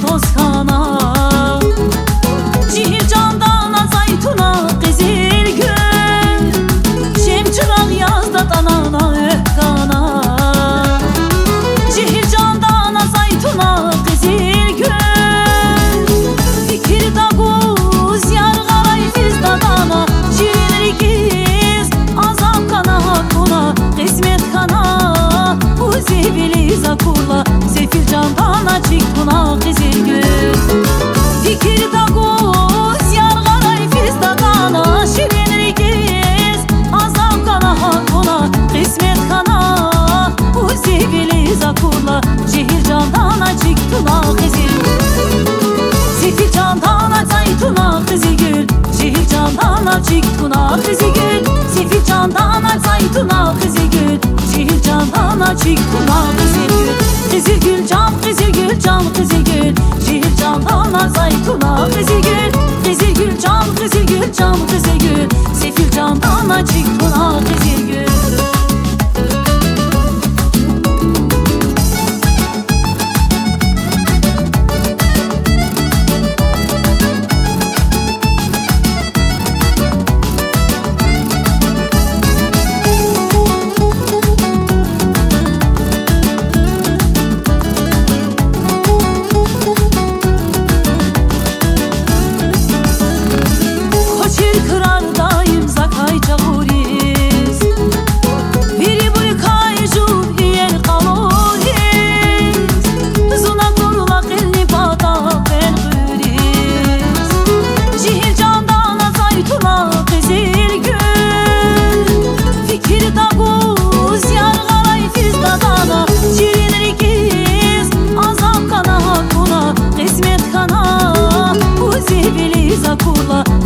Tozkana Cihir candana zaytuna qizil gül Şemçıraq yazda danana öhkana Cihir candana zaytuna qizil gül Fikir da quz yar qaray fiz dadana Şirin ikiz azam kana hakuna Qismet kana uzi biliza kurla Sefil candana çıktuna qizil gül Fikir da quz yar qaray fiz dadana Şirin ikiz azam kana hakuna Qismet kana uzi biliza kurla Şehir candana çıktuna qizil gül Sefil candana zaytuna qizil gül Şehir candana çıktuna qizil gül Sefil candana zaytuna qizil gül Şehir candana çıktuna qizil gül Qizil gül can qizil gül can qizil gül Şehir candana zaytuna qizil gül Qizil gül can qizil gül can qizil gül Sefil candana çıktuna qizil gül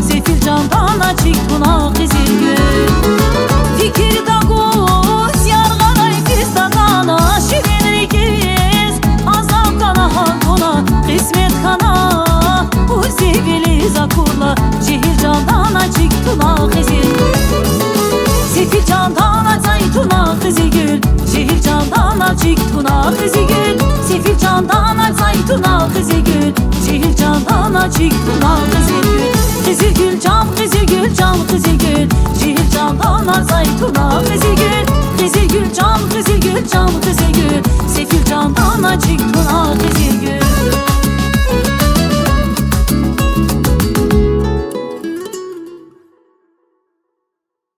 Sefil candana çıktuna qizil gül Fikir da quz yar qaray fiz dadana Şirin ikiz azam kana hakuna Qismet kana uzi biliza kurla Şehir candana çıktuna qizil gül Sefil candana zaytuna qizil gül Şehir candana çıktuna qizil gül Sefil candana zaytuna qizil gül Şehir candana çıktuna qizil gül Qizil gül can qizil gül can qizil gül Şehir candana zaytuna qizil gül Qizil gül can qizil gül can qizil gül Sefil candana çıktuna qizil